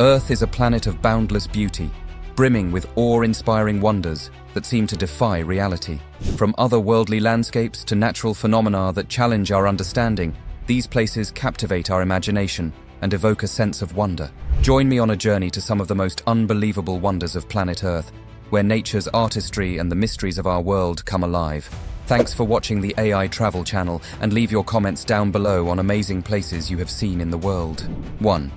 Earth is a planet of boundless beauty, brimming with awe-inspiring wonders that seem to defy reality. From otherworldly landscapes to natural phenomena that challenge our understanding, these places captivate our imagination and evoke a sense of wonder. Join me on a journey to some of the most unbelievable wonders of planet Earth, where nature's artistry and the mysteries of our world come alive. Thanks for watching the AI Travel channel, and leave your comments down below on amazing places you have seen in the world. 1.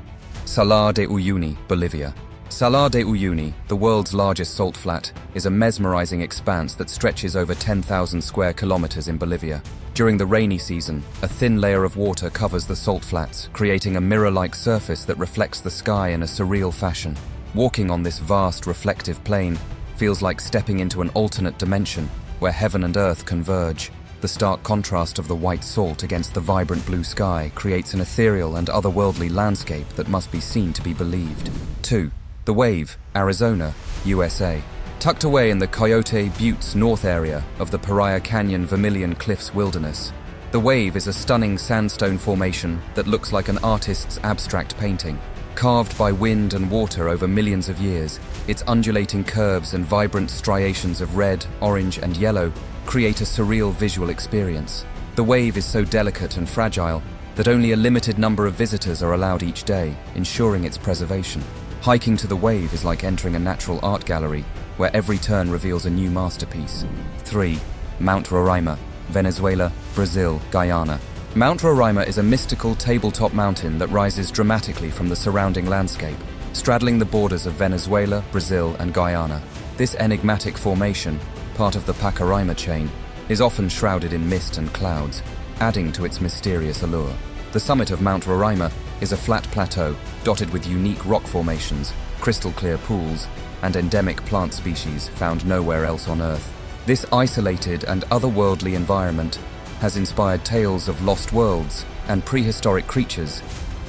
Salar de Uyuni, Bolivia. Salar de Uyuni, the world's largest salt flat, is a mesmerizing expanse that stretches over 10,000 square kilometers in Bolivia. During the rainy season, a thin layer of water covers the salt flats, creating a mirror-like surface that reflects the sky in a surreal fashion. Walking on this vast reflective plain feels like stepping into an alternate dimension where heaven and earth converge. The stark contrast of the white salt against the vibrant blue sky creates an ethereal and otherworldly landscape that must be seen to be believed. 2. The Wave, Arizona, USA. Tucked away in the Coyote Buttes North area of the Paria Canyon Vermilion Cliffs wilderness, the Wave is a stunning sandstone formation that looks like an artist's abstract painting. Carved by wind and water over millions of years, its undulating curves and vibrant striations of red, orange, and yellow create a surreal visual experience. The Wave is so delicate and fragile that only a limited number of visitors are allowed each day, ensuring its preservation. Hiking to the Wave is like entering a natural art gallery, where every turn reveals a new masterpiece. 3. Mount Roraima, Venezuela, Brazil, Guyana. Mount Roraima is a mystical tabletop mountain that rises dramatically from the surrounding landscape, straddling the borders of Venezuela, Brazil, and Guyana. This enigmatic formation, part of the Pacaraima chain, is often shrouded in mist and clouds, adding to its mysterious allure. The summit of Mount Roraima is a flat plateau dotted with unique rock formations, crystal-clear pools, and endemic plant species found nowhere else on Earth. This isolated and otherworldly environment has inspired tales of lost worlds and prehistoric creatures,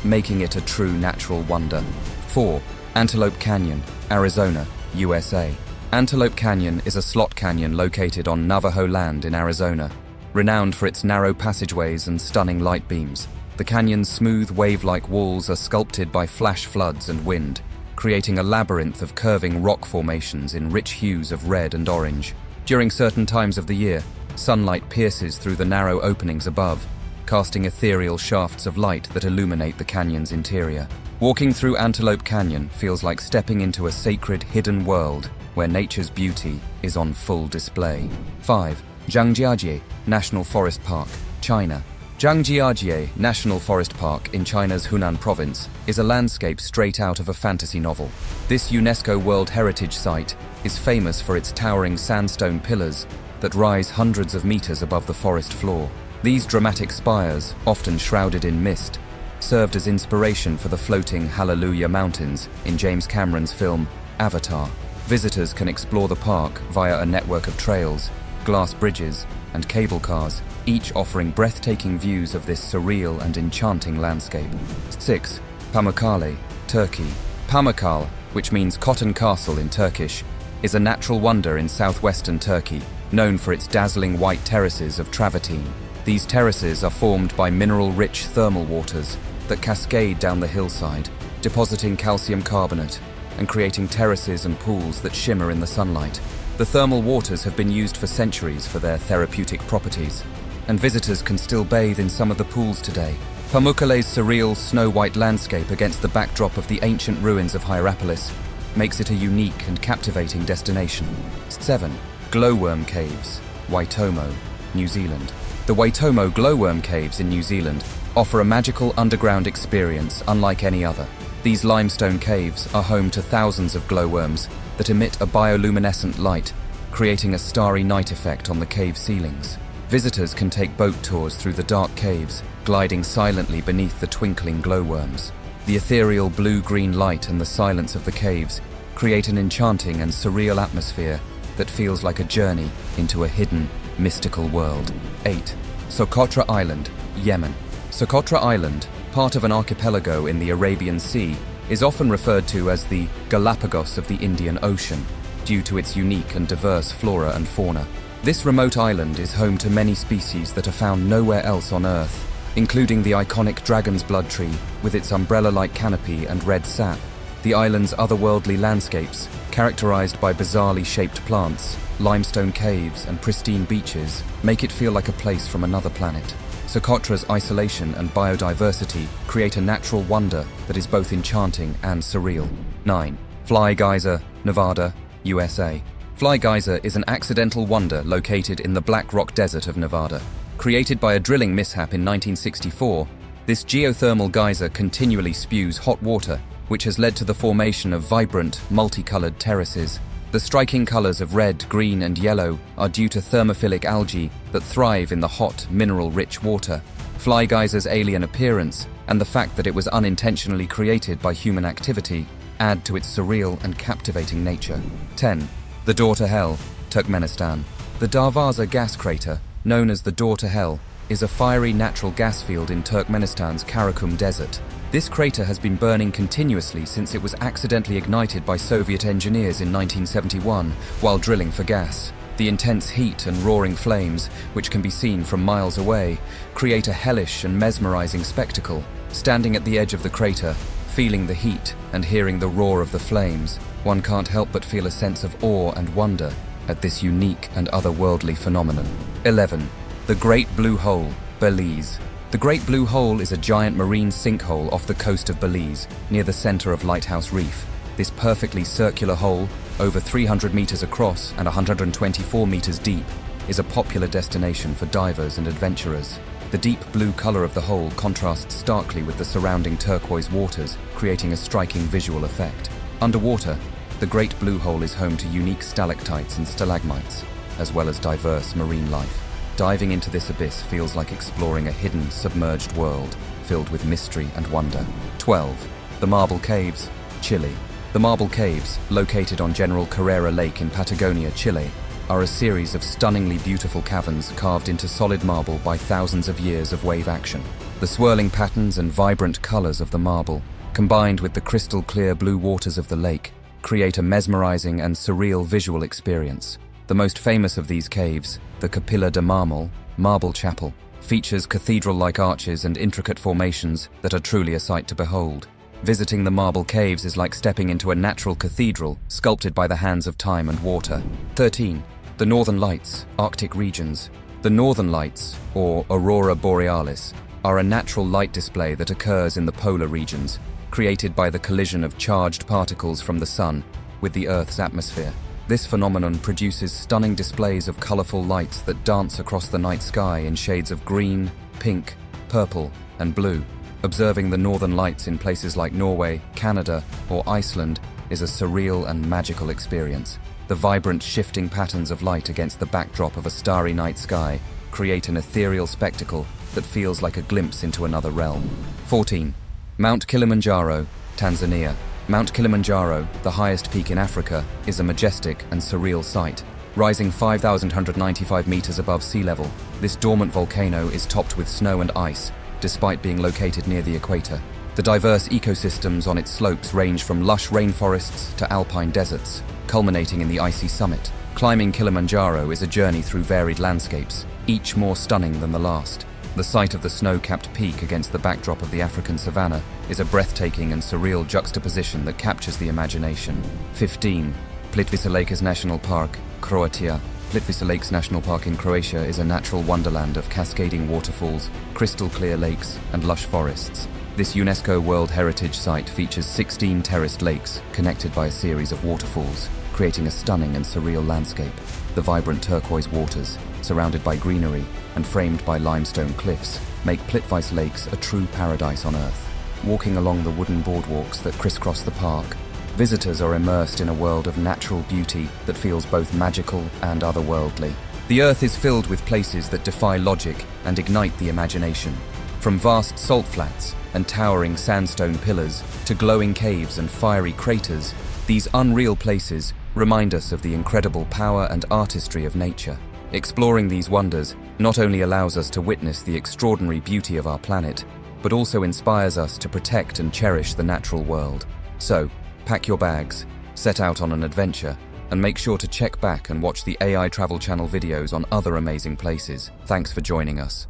making it a true natural wonder. 4. Antelope Canyon, Arizona, USA. Antelope Canyon is a slot canyon located on Navajo land in Arizona. Renowned for its narrow passageways and stunning light beams, the canyon's smooth wave-like walls are sculpted by flash floods and wind, creating a labyrinth of curving rock formations in rich hues of red and orange. During certain times of the year, sunlight pierces through the narrow openings above, casting ethereal shafts of light that illuminate the canyon's interior. Walking through Antelope Canyon feels like stepping into a sacred hidden world where nature's beauty is on full display. 5. Zhangjiajie National Forest Park, China. Zhangjiajie National Forest Park in China's Hunan province is a landscape straight out of a fantasy novel. This UNESCO World Heritage Site is famous for its towering sandstone pillars that rise hundreds of meters above the forest floor. These dramatic spires, often shrouded in mist, served as inspiration for the floating Hallelujah Mountains in James Cameron's film Avatar. Visitors can explore the park via a network of trails, glass bridges, and cable cars, each offering breathtaking views of this surreal and enchanting landscape. 6. Pamukkale, Turkey. Pamukkale, which means cotton castle in Turkish, is a natural wonder in southwestern Turkey, known for its dazzling white terraces of travertine. These terraces are formed by mineral-rich thermal waters that cascade down the hillside, depositing calcium carbonate and creating terraces and pools that shimmer in the sunlight. The thermal waters have been used for centuries for their therapeutic properties, and visitors can still bathe in some of the pools today. Pamukkale's surreal snow-white landscape against the backdrop of the ancient ruins of Hierapolis makes it a unique and captivating destination. 7. Glowworm Caves, Waitomo, New Zealand. The Waitomo Glowworm Caves in New Zealand offer a magical underground experience unlike any other. These limestone caves are home to thousands of glowworms that emit a bioluminescent light, creating a starry night effect on the cave ceilings. Visitors can take boat tours through the dark caves, gliding silently beneath the twinkling glowworms. The ethereal blue-green light and the silence of the caves create an enchanting and surreal atmosphere that feels like a journey into a hidden, mystical world. 8. Socotra Island, Yemen. Socotra Island, part of an archipelago in the Arabian Sea, is often referred to as the Galapagos of the Indian Ocean, due to its unique and diverse flora and fauna. This remote island is home to many species that are found nowhere else on Earth, including the iconic dragon's blood tree with its umbrella-like canopy and red sap, The island's otherworldly landscapes, characterized by bizarrely shaped plants, limestone caves, and pristine beaches, make it feel like a place from another planet. Socotra's isolation and biodiversity create a natural wonder that is both enchanting and surreal. 9. Fly Geyser, Nevada, USA. Fly Geyser is an accidental wonder located in the Black Rock Desert of Nevada. Created by a drilling mishap in 1964, this geothermal geyser continually spews hot water, which has led to the formation of vibrant, multicolored terraces. The striking colors of red, green, and yellow are due to thermophilic algae that thrive in the hot, mineral-rich water. Fly Geyser's alien appearance and the fact that it was unintentionally created by human activity add to its surreal and captivating nature. 10. The Door to Hell, Turkmenistan. The Darvaza gas crater, known as the Door to Hell, is a fiery natural gas field in Turkmenistan's Karakum Desert. This crater has been burning continuously since it was accidentally ignited by Soviet engineers in 1971 while drilling for gas. The intense heat and roaring flames, which can be seen from miles away, create a hellish and mesmerizing spectacle. Standing at the edge of the crater, feeling the heat and hearing the roar of the flames, one can't help but feel a sense of awe and wonder at this unique and otherworldly phenomenon. 11. The Great Blue Hole, Belize. The Great Blue Hole is a giant marine sinkhole off the coast of Belize, near the center of Lighthouse Reef. This perfectly circular hole, over 300 meters across and 124 meters deep, is a popular destination for divers and adventurers. The deep blue color of the hole contrasts starkly with the surrounding turquoise waters, creating a striking visual effect. Underwater, the Great Blue Hole is home to unique stalactites and stalagmites, as well as diverse marine life. Diving into this abyss feels like exploring a hidden, submerged world filled with mystery and wonder. 12. The Marble Caves, Chile. The Marble Caves, located on General Carrera Lake in Patagonia, Chile, are a series of stunningly beautiful caverns carved into solid marble by thousands of years of wave action. The swirling patterns and vibrant colors of the marble, combined with the crystal-clear blue waters of the lake, create a mesmerizing and surreal visual experience. The most famous of these caves, the Capilla de Marmol, Marble Chapel, features cathedral-like arches and intricate formations that are truly a sight to behold. Visiting the marble caves is like stepping into a natural cathedral sculpted by the hands of time and water. 13. The Northern Lights, Arctic regions. The Northern Lights, or Aurora Borealis, are a natural light display that occurs in the polar regions, created by the collision of charged particles from the sun with the Earth's atmosphere. This phenomenon produces stunning displays of colorful lights that dance across the night sky in shades of green, pink, purple, and blue. Observing the northern lights in places like Norway, Canada, or Iceland is a surreal and magical experience. The vibrant, shifting patterns of light against the backdrop of a starry night sky create an ethereal spectacle that feels like a glimpse into another realm. 14. Mount Kilimanjaro, Tanzania. Mount Kilimanjaro, the highest peak in Africa, is a majestic and surreal sight. Rising 5,195 meters above sea level, this dormant volcano is topped with snow and ice, despite being located near the equator. The diverse ecosystems on its slopes range from lush rainforests to alpine deserts, culminating in the icy summit. Climbing Kilimanjaro is a journey through varied landscapes, each more stunning than the last. The sight of the snow-capped peak against the backdrop of the African savanna is a breathtaking and surreal juxtaposition that captures the imagination. 15. Plitvice Lakes National Park, Croatia. Plitvice Lakes National Park in Croatia is a natural wonderland of cascading waterfalls, crystal-clear lakes, and lush forests. This UNESCO World Heritage Site features 16 terraced lakes connected by a series of waterfalls, creating a stunning and surreal landscape. The vibrant turquoise waters, surrounded by greenery and framed by limestone cliffs, make Plitvice Lakes a true paradise on Earth. Walking along the wooden boardwalks that crisscross the park, visitors are immersed in a world of natural beauty that feels both magical and otherworldly. The Earth is filled with places that defy logic and ignite the imagination. From vast salt flats and towering sandstone pillars to glowing caves and fiery craters, these unreal places remind us of the incredible power and artistry of nature. Exploring these wonders not only allows us to witness the extraordinary beauty of our planet, but also inspires us to protect and cherish the natural world. So, pack your bags, set out on an adventure, and make sure to check back and watch the AI Travel Channel videos on other amazing places. Thanks for joining us.